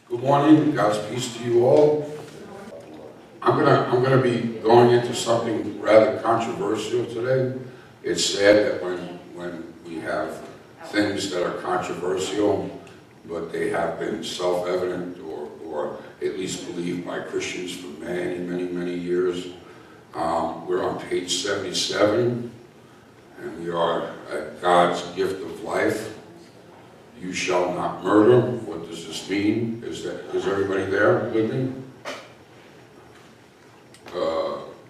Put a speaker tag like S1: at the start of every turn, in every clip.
S1: Good morning, God's peace to you all. I'm gonna be going into something rather controversial today. It's sad that when we have things that are controversial, but they have been self-evident or at least believed by Christians for many years. We're on page 77, and we are at God's gift of life. You shall not murder. What does this mean? Is everybody there with me?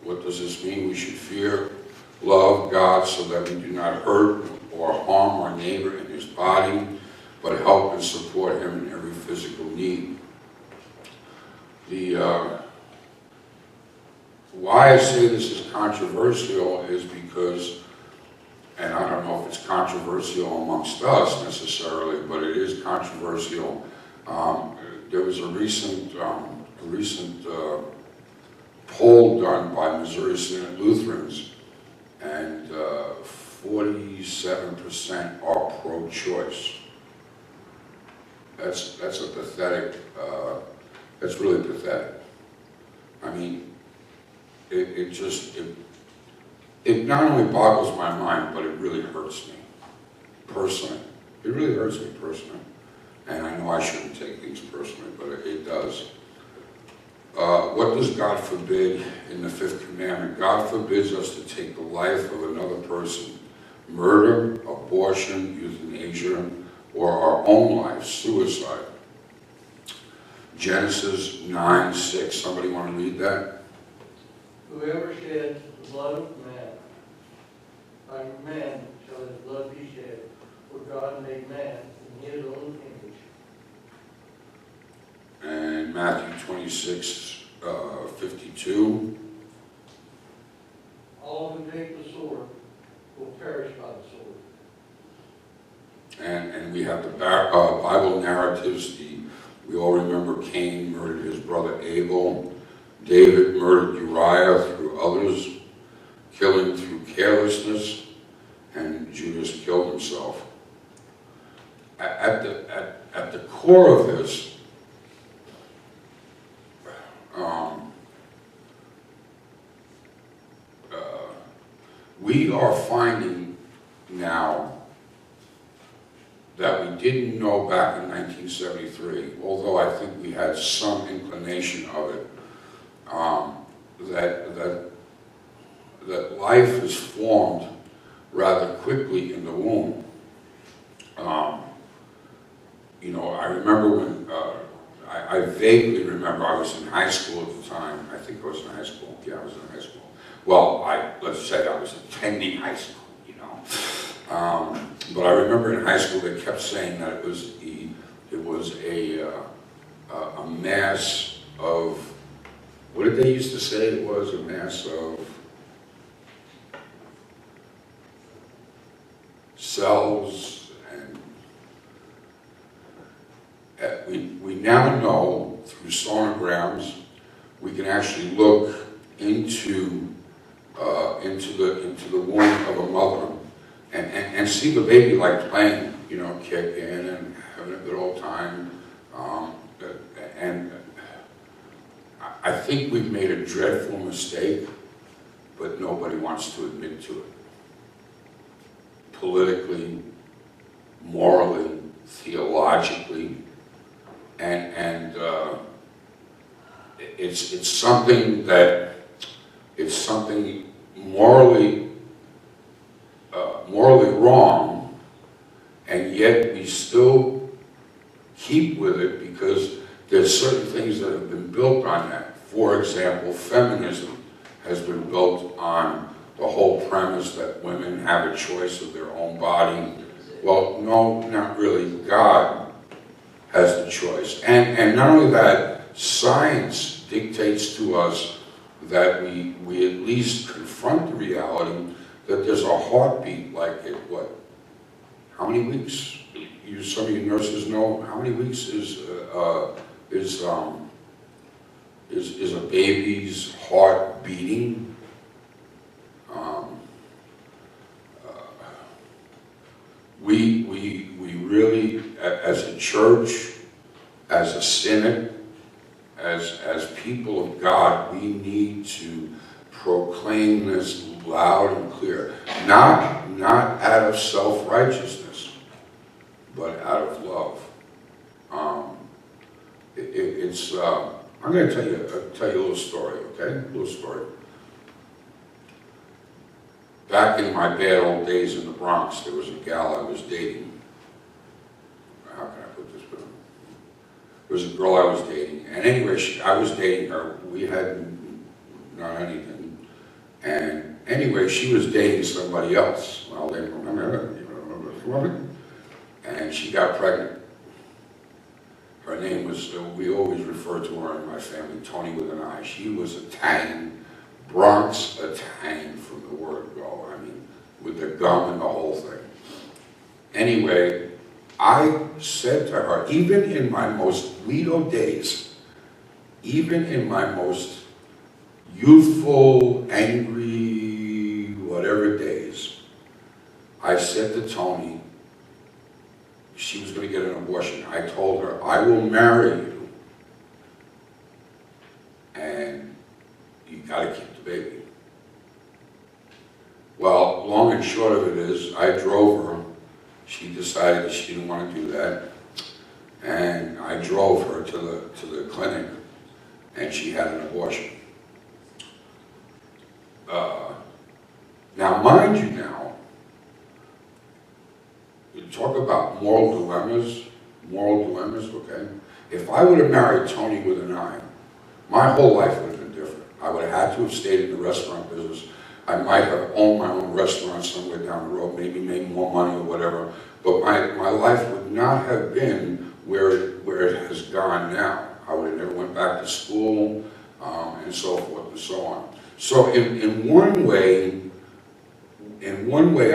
S1: What does this mean? We should fear, love God so that we do not hurt or harm our neighbor in his body, but help and support him in every physical need. Why I say this is controversial is because, and I don't know if it's controversial amongst us necessarily, but it is controversial. There was a recent poll done by Missouri Synod Lutherans, and 47% are pro-choice. That's a pathetic. That's really pathetic. I mean, it not only boggles my mind, but it really hurts me personally. It really hurts me personally. And I know I shouldn't take things personally, but it does. What does God forbid in the fifth commandment? God forbids us to take the life of another person. Murder, abortion, euthanasia, or our own life, suicide. Genesis 9:6. Somebody want to read that?
S2: Whoever sheds the blood of man, by man shall his blood be shed, for God made man in his own image.
S1: And Matthew 26:52.
S2: All who take the sword will perish by the sword.
S1: And we have the Bible narratives. We all remember Cain murdered his brother Abel. David murdered Uriah through others, killing through carelessness, and Judas killed himself. At the core of this, we are finding now that we didn't know back in 1973, although I think we had some inclination of it, that life is formed rather quickly in the womb. I remember when, I vaguely remember I was in high school at the time. I think I was in high school. Yeah, I was in high school. Well, let's say I was attending high school, but I remember in high school they kept saying that it was a mass of, what did they used to say it was? A mass of cells, and we now know through sonograms we can actually look into the womb of a mother and see the baby like playing, kick in and having a good old time. And I think we've made a dreadful mistake, but nobody wants to admit to it. Politically, morally, theologically, and it's something morally wrong, and yet we still keep with it because there's certain things that have been built on that. For example, feminism has been built on the whole premise that women have a choice of their own body. Well, no, not really. God has the choice. And not only that, science dictates to us that we at least confront the reality that there's a heartbeat like it, how many weeks? Some of you nurses know how many weeks is a baby's heart beating? We really, as a church, as a synod, as people of God, we need to proclaim this loud and clear. Not out of self-righteousness, but out of love. I'm going to tell you a little story, okay? A little story. Back in my bad old days in the Bronx, there was a gal I was dating. How can I put this? There was a girl I was dating, and anyway, I was dating her. We hadn't done anything, and anyway, she was dating somebody else. Well, they remember, and she got pregnant. Her name was, we always refer to her in my family, Tony with an I. She was Italian, Bronx Italian from the word go. I mean, with the gum and the whole thing. Anyway, I said to her, even in my most Guido days, even in my most youthful, angry, whatever days, I said to Tony, she was going to get an abortion. I told her, I will marry you, and you got to keep the baby. Well, long and short of it is, I drove her. She decided that she didn't want to do that, and I drove her to the clinic, and she had an abortion. Now, mind you now, you talk about moral dilemmas, okay? If I would have married Tony with an I, my whole life would have been different. I would have had to have stayed in the restaurant business. I might have owned my own restaurant somewhere down the road, maybe made more money or whatever, but my life would not have been where it has gone now. I would have never went back to school, and so forth and so on. So in one way,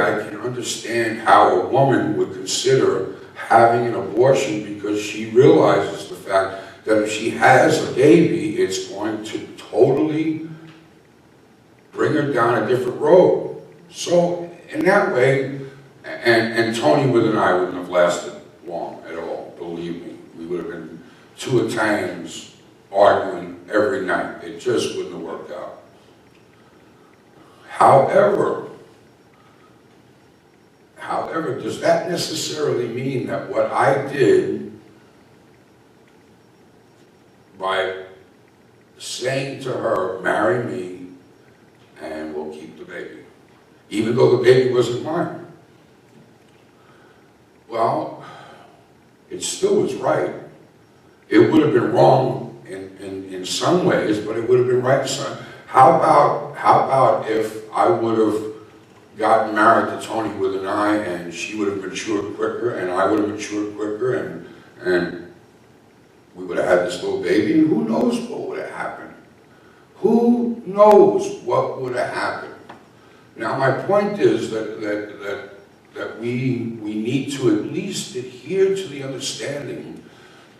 S1: I can understand how a woman would consider having an abortion, because she realizes the fact that if she has a baby, it's going to totally bring her down a different road. So in that way, and Tony with an I wouldn't have lasted long at all, believe me. We would have been two Italians arguing every night. It just wouldn't have worked out. However, does that necessarily mean that what I did by saying to her, marry me and we'll keep the baby, even though the baby wasn't mine? Well, it still was right. It would have been wrong in some ways, but it would have been right in some. How about if I would have gotten married to Tony with an I, and she would have matured quicker, and I would have matured quicker, and we would have had this little baby, and who knows what would have happened? Who knows what would have happened? Now, my point is that we need to at least adhere to the understanding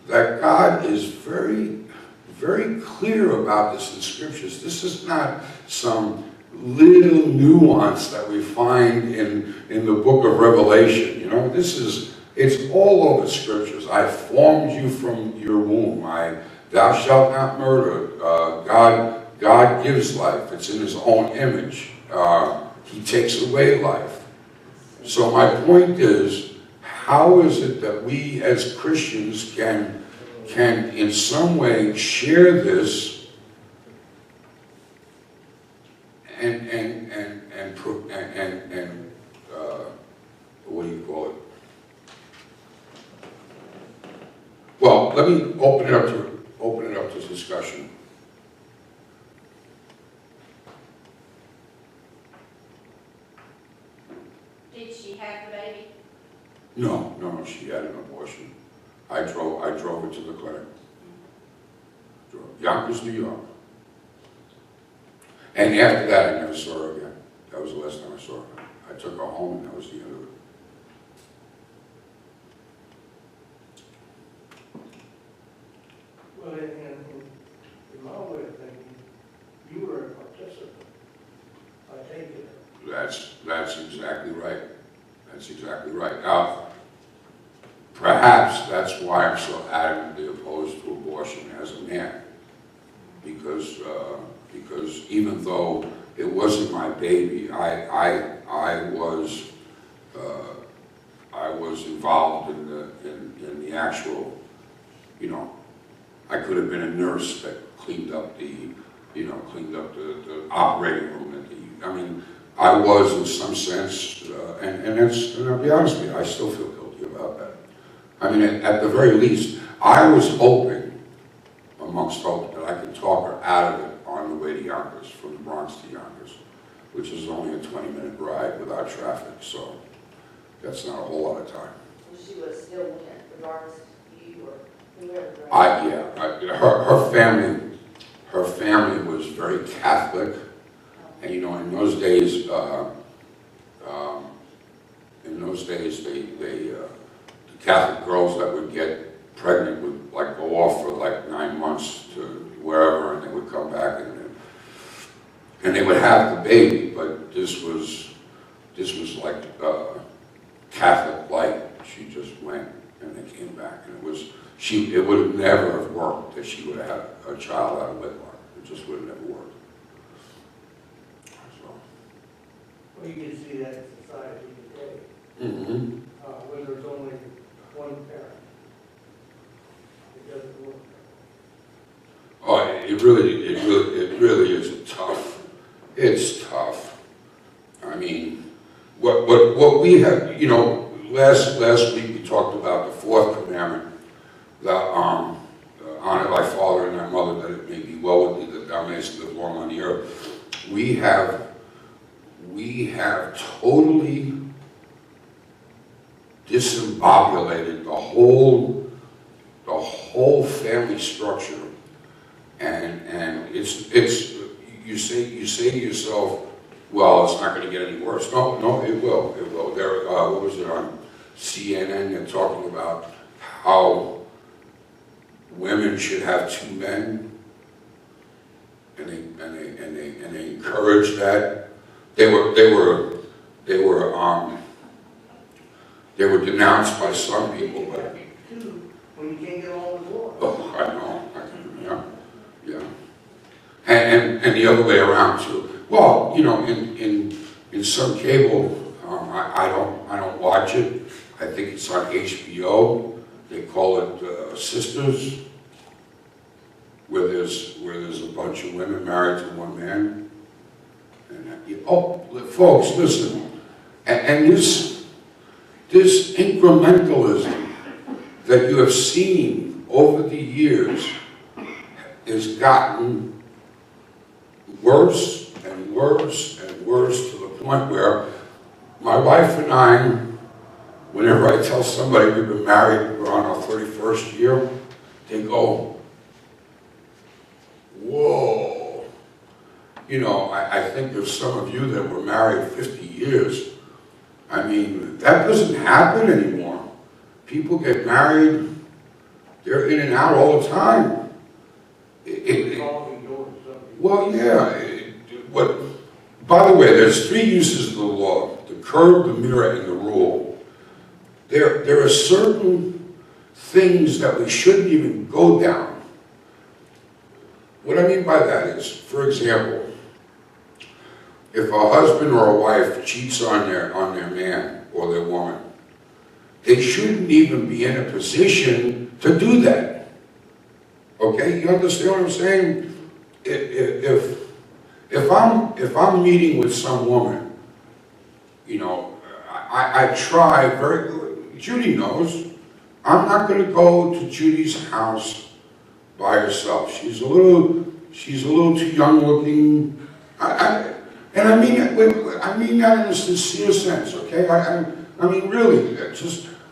S1: that God is very, very clear about this in Scriptures. This is not some little nuance that we find in the book of Revelation. You know, it's all over Scriptures. I formed you from your womb. Thou shalt not murder. God gives life. It's in His own image. He takes away life. So my point is, how is it that we as Christians can in some way share this and what do you call it? Well, let me open it up to discussion.
S3: Did she have the baby?
S1: No, she had an abortion. I drove her to the clinic. Yonkers, New York. And after that, I never saw her again. That was the last time I saw her. I took her home, and that was the end of it.
S2: Well, in my way of thinking, you were a participant. I take it.
S1: That's exactly right. That's exactly right. Now, perhaps that's why I'm so adamantly opposed discussion as a man, because even though it wasn't my baby, I was involved in the actual, you know, I could have been a nurse that cleaned up the operating room. I mean, I was in some sense, and I'll be honest with you, I still feel guilty about that. I mean, at the very least, I was hoping, amongst hope, that I could talk her out of it on the way to Yonkers, from the Bronx to Yonkers, which is only a 20-minute ride without traffic, so that's not a whole lot of time.
S4: She was still went, regardless of you or whoever.
S1: Her family was very Catholic, and you know, in those days, the Catholic girls that would get pregnant would like go off for like 9 months to wherever, and they would come back and they would have the baby. But this was like Catholic light. She just went and they came back, and it would have never have worked that she would have had a child out of wedlock. It just would have never worked. So.
S2: Well, you can see that in society today,
S1: Mm-hmm.
S2: when there's only one parent. It doesn't work.
S1: Oh, it really is tough. It's tough. I mean, what we have, you know, last week we talked about the fourth commandment, that honor thy father and thy mother, that it may be well with thee, that thou mayest live long on the earth. We have totally disembobulated the whole family structure, and it's you say to yourself, well, it's not going to get any worse. No, it will. There, what was it on CNN? They're talking about how women should have 2 men, and they encourage that. They were denounced by some people, but
S2: When you can't get along with one.
S1: oh, I know, yeah. And the other way around too. Well, you know, in some cable, I don't watch it. I think it's on HBO. They call it Sisters, where there's a bunch of women married to one man. And oh, folks, listen. And this incrementalism that you have seen over the years has gotten worse and worse and worse, to the point where my wife and I, whenever I tell somebody we've been married, we're on our 31st year, they go, whoa. You know, I think of some of you that were married 50 years. I mean, that doesn't happen anymore. People get married, they're in and out all the time. Well, yeah. By the way, there's 3 uses of the law: the curb, the mirror, and the rule. There are certain things that we shouldn't even go down. What I mean by that is, for example, if a husband or a wife cheats on their man or their woman, they shouldn't even be in a position to do that. Okay, you understand what I'm saying? If I'm meeting with some woman, you know, I try Judy knows, I'm not going to go to Judy's house by herself. She's a little too young looking. And I mean that in a sincere sense, okay? I mean really,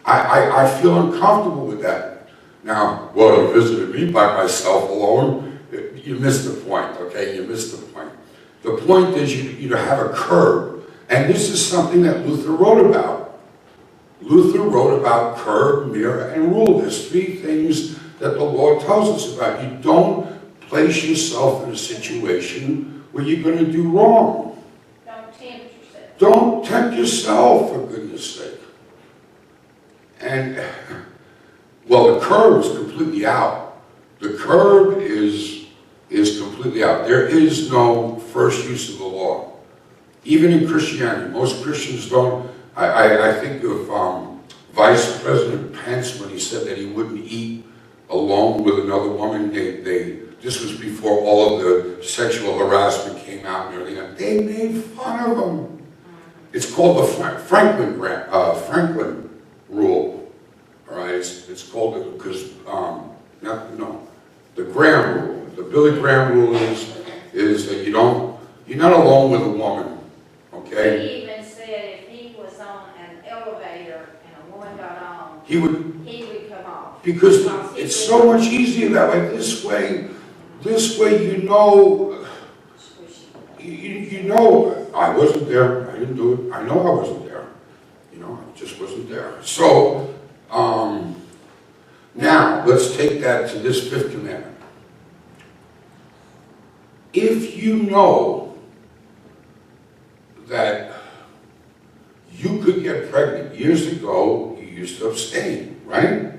S1: I feel uncomfortable with that. Now, well, you visited me by myself alone. You missed the point, okay? You missed the point. The point is you have a curb, and this is something that Luther wrote about. Luther wrote about curb, mirror, and rule. There's 3 things that the Lord tells us about. You don't place yourself in a situation where you're going to do wrong.
S3: Don't tempt yourself.
S1: Don't tempt yourself, for goodness sake. And, well, the curb was completely out. The curb is completely out. There is no first use of the law. Even in Christianity, most Christians don't. I think of Vice President Pence when he said that he wouldn't eat alone with another woman. This was before all of the sexual harassment came out and everything. They made fun of him. It's called the Franklin rule. All right, it's called it because the Graham rule. The Billy Graham rule is that you're not alone with a woman. Okay.
S3: He even said if he was on an elevator and a woman got on,
S1: he would
S3: come off.
S1: Because it's so much easier that way. This way, you know, I wasn't there. I didn't do it. I know I wasn't there. You know, I just wasn't there. So, now let's take that to this fifth commandment. If you know that you could get pregnant, years ago, you used to abstain, right?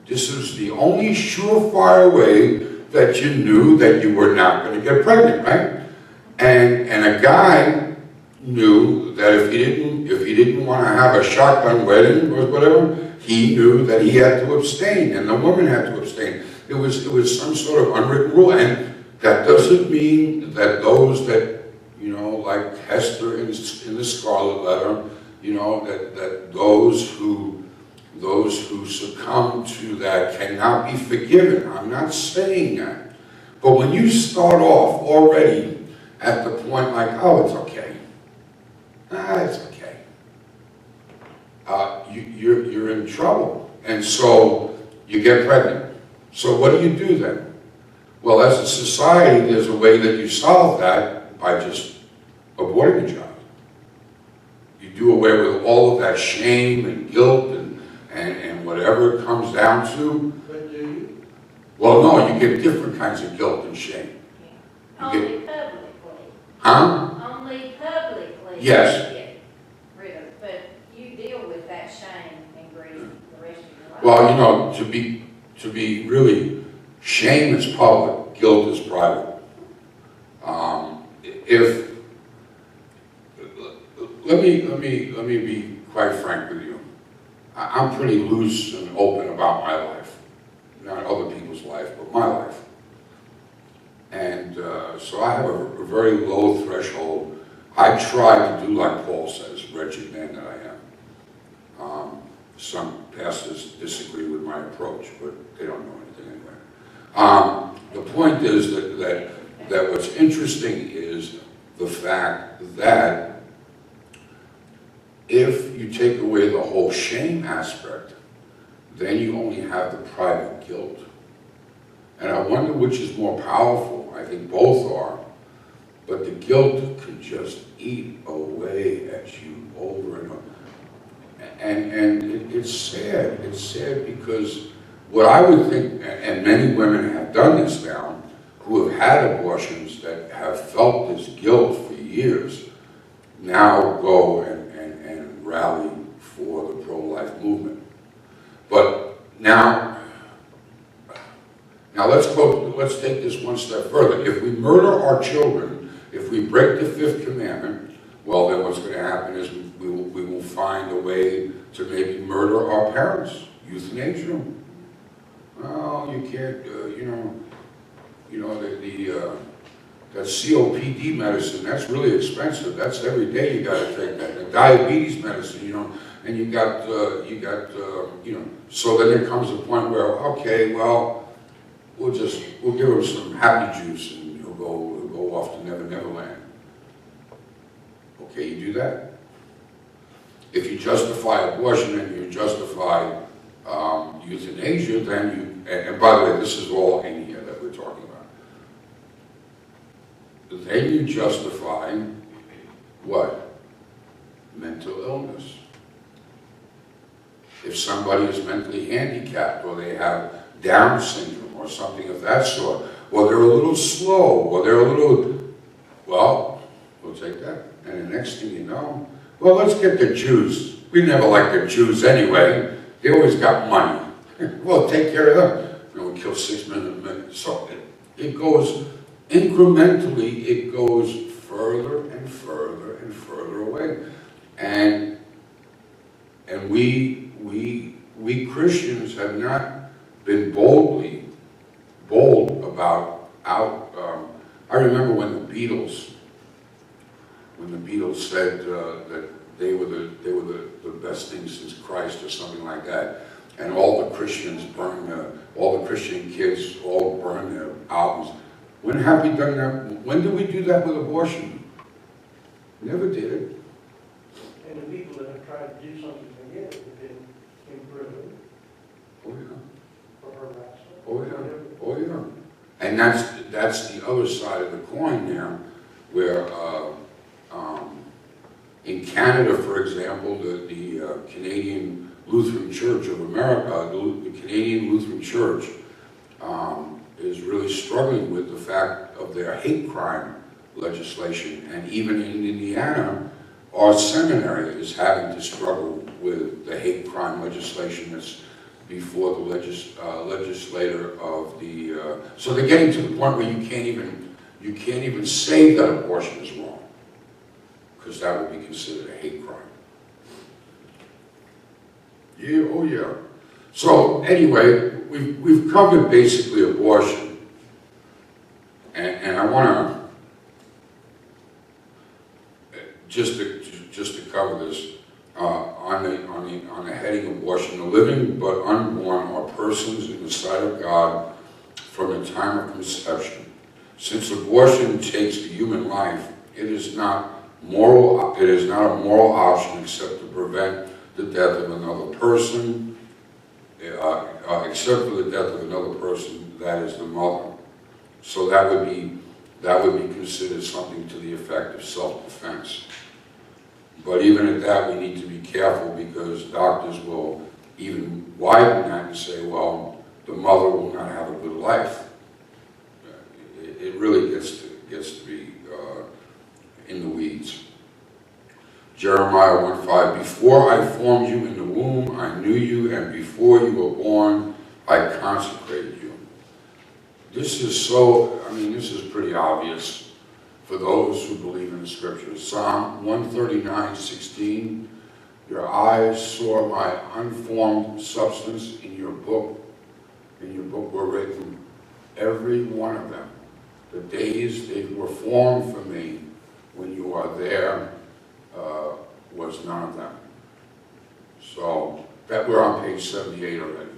S1: This is the only surefire way that you knew that you were not going to get pregnant, right? And a guy knew that if he didn't want to have a shotgun wedding or whatever, he knew that he had to abstain, and the woman had to abstain. It was some sort of unwritten rule, and that doesn't mean that those that, you know, like Hester in the Scarlet Letter, you know, that those who succumb to that cannot be forgiven. I'm not saying that. But when you start off already at the point like, oh, it's okay. It's okay. You're in trouble. And so you get pregnant. So what do you do then? Well, as a society, there's a way that you solve that by just aborting the child. You do away with all of that shame and guilt and whatever it comes down to.
S2: But do you?
S1: Well, no, you get different kinds of guilt and shame.
S3: Only publicly.
S1: Huh?
S3: Only publicly.
S1: Yes.
S3: You get rid of it. But you deal with that shame and grief the rest of your life.
S1: Well, you know, to be really, shame is public, guilt is private. Let me be quite frank with you. I'm pretty loose and open about my life. Not other people's life, but my life. And so I have a very low threshold. I try to do like Paul says, wretched man that I am. Some pastors disagree with my approach, but they don't know anything anyway. The point is that what's interesting is the fact that if you take away the whole shame aspect, then you only have the private guilt. And I wonder which is more powerful. I think both are. But the guilt can just eat away at you over and over. And it's sad. It's sad because what I would think, and many women have done this now, who have had abortions that have felt this guilt for years, now go and rally for the pro-life movement. But now let's take this one step further. If we murder our children, if we break the fifth commandment, well, then what's going to happen is we will find a way to maybe murder our parents, euthanasia. Well, you can't, that COPD medicine, that's really expensive. That's every day you got to take that. The diabetes medicine, and you got, so then there comes a point where, okay, well, we'll give him some happy juice and he'll go off to Never Land. Okay, you do that. If you justify abortion and you justify euthanasia, then and by the way, this is all in here that we're talking about. Then you justify what? Mental illness. If somebody is mentally handicapped or they have Down syndrome or something of that sort, or they're a little slow, or they're a little, well, we'll take that. And the next thing you know, well, let's get the Jews. We never liked the Jews anyway. They always got money. Well, take care of them. And we kill 6 men a minute. So it goes incrementally, it goes further and further and further away. And we Christians have not been bold about I remember when the Beatles said that they were the best thing since Christ or something like that, and all the Christians all the Christian kids all burned their albums. When have we done that? When did we do that with abortion? Never did it.
S2: And the people that have tried to do something again have been imprisoned
S1: Oh yeah.
S2: for harassment.
S1: Oh yeah. Oh yeah. And that's the other side of the coin there, where in Canada, for example, the Canadian Lutheran Church of America, the Canadian Lutheran Church, is really struggling with the fact of their hate crime legislation. And even in Indiana, our seminary is having to struggle with the hate crime legislation that's before the legislator of the. So they're getting to the point where you can't even say that abortion is wrong, because that would be considered a hate crime. Yeah, oh yeah. So anyway, we've covered basically abortion, and I want to just to cover this on the heading abortion. The living but unborn are persons in the sight of God from the time of conception. Since abortion takes the human life, it is not a moral option except to prevent the death of another person, except for the death of another person, that is the mother. So that would be considered something to the effect of self-defense. But even at that, we need to be careful, because doctors will even widen that and say, well, the mother will not have a good life. It really gets to be in the weeds. Jeremiah 1:5, before I formed you in the womb, I knew you, and before you were born, I consecrated you. This is pretty obvious for those who believe in the scriptures. Psalm 139:16, your eyes saw my unformed substance in your book. In your book were written, every one of them. The days they were formed for me, when you are there, was none of them. So that we're on page 78 already.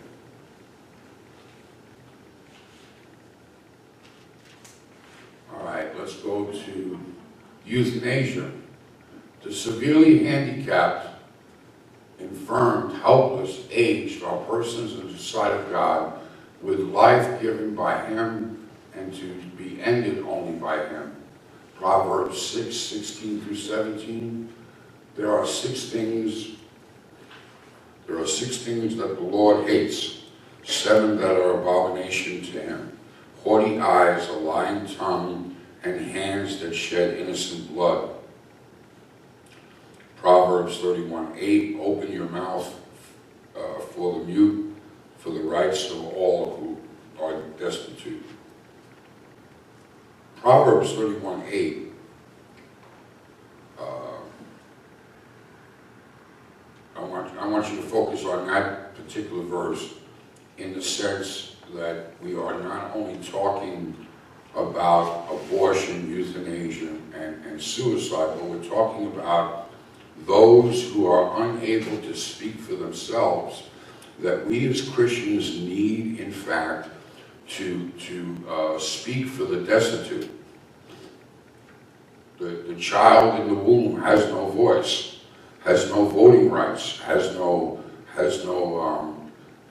S1: All right, let's go to euthanasia. The severely handicapped, infirmed, helpless, aged are persons in the sight of God with life given by Him and to be ended only by Him. Proverbs 6:16-17. There are six things that the Lord hates, 7 that are abomination to Him: haughty eyes, a lying tongue, and hands that shed innocent blood. Proverbs 31:8, open your mouth for the mute, for the rights of all who are destitute. Proverbs 31:8, I want you to focus on that particular verse, in the sense that we are not only talking about abortion, euthanasia, and suicide, but we're talking about those who are unable to speak for themselves, that we as Christians need, in fact, to speak for the destitute. The child in the womb has no voice, has no voting rights,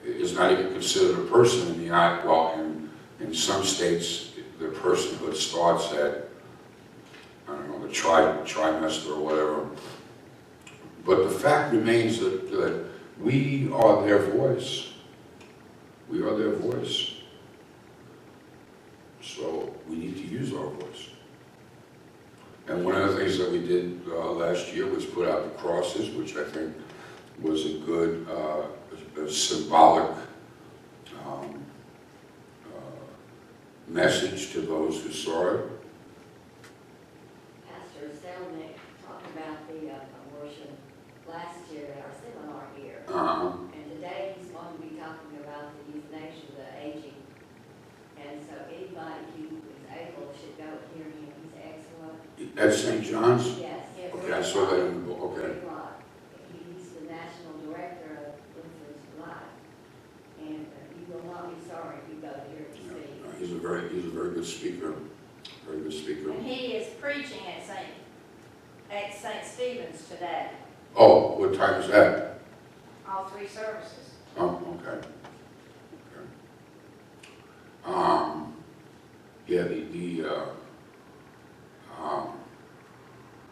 S1: is not even considered a person in the eye. Well, in some states, the personhood starts at, I don't know, the trimester or whatever. But the fact remains that we are their voice. We are their voice. So we need to use our voice. And one of the things that we did last year was put out the crosses, which I think was a good, a symbolic message to those who saw it?
S5: Pastor Selnick talked about the abortion last year at our seminar here. And today he's going to be talking about the euthanasia, the aging. And so anybody who is able should go hear him. He's excellent.
S1: At St. John's?
S5: Yes.
S1: Okay, I saw that in the book, okay.
S5: He's the national director of Lutherans for Life. And you will not be sorry if you go here to see.
S1: He's a very good speaker. Very good speaker.
S3: And he is preaching at St. Stephen's today,
S1: Oh, what time is that?
S3: all 3 services.
S1: Oh, okay. Yeah,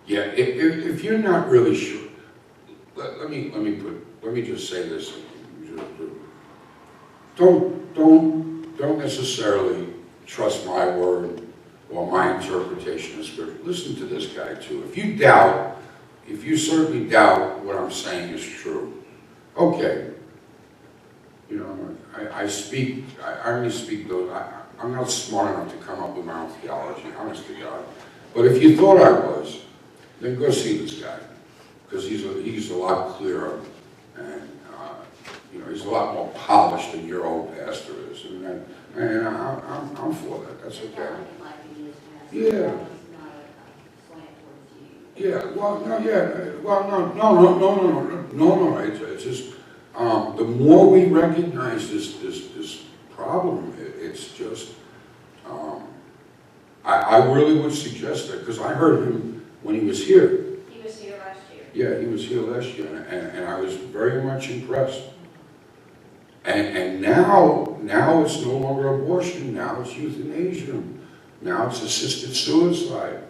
S1: yeah, if you're not really sure, let me just say this. Don't necessarily trust my word or my interpretation of Scripture. Listen to this guy too. If you certainly doubt what I'm saying is true, okay. You know, I only speak those. I'm not smart enough to come up with my own theology, honest to God. But if you thought I was, then go see this guy, because he's a lot clearer, and you know, he's a lot more polished than your old pastor is, and I'm for that. That's okay. Yeah. Yeah. Well, no. It's just the more we recognize this problem, it's just. I really would suggest that, because I heard him when he was here.
S3: He was here last year.
S1: Yeah, he was here last year, and I was very much impressed. And now it's no longer abortion. Now it's euthanasia. Now it's assisted suicide.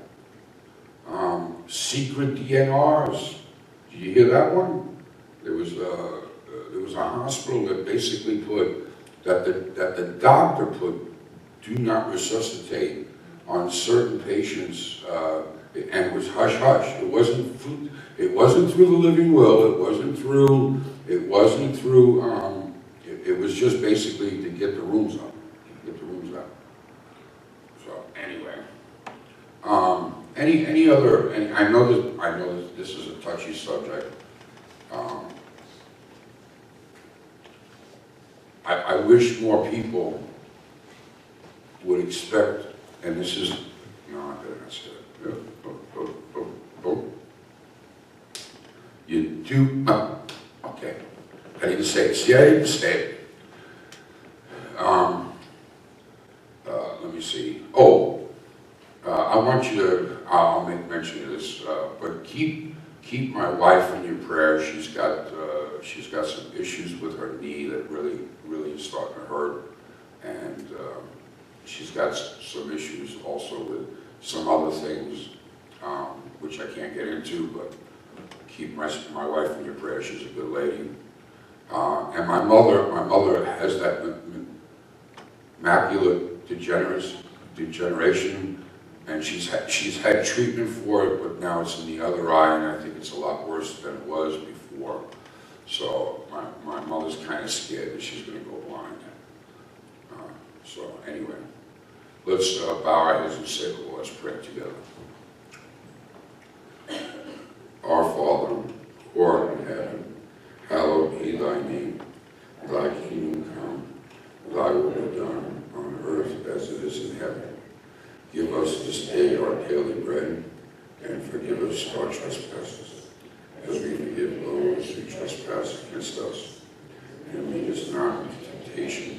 S1: Secret DNRs. Did you hear that one? There was a hospital that basically put that the doctor put do not resuscitate on certain patients, and it was hush hush. It wasn't through the living will. It wasn't through. It was just basically to get the rooms up. So anyway, any other? And I know that this is a touchy subject. I wish more people would expect, and this is, no, I better not say it. You do, okay, I didn't say it. See, I didn't say it. Let me see. Oh, I want you to, I'll make mention of this, but keep my wife in your prayers. She's got some issues with her knee that really is starting to hurt, and she's got some issues also with some other things, which I can't get into, but keep my wife in your prayers. She's a good lady. And my mother has that macular degeneration, and she's had treatment for it, but now it's in the other eye, and I think it's a lot worse than it was before. So my mother's kind of scared that she's going to go blind. So anyway, let's bow our heads and say the Lord's Prayer together. Our Father, who art in heaven, hallowed be thy name. Thy kingdom come, thy will be done on earth as it is in heaven. Give us this day our daily bread, and forgive us our trespasses, as we forgive those who trespass against us. And lead us not into temptation,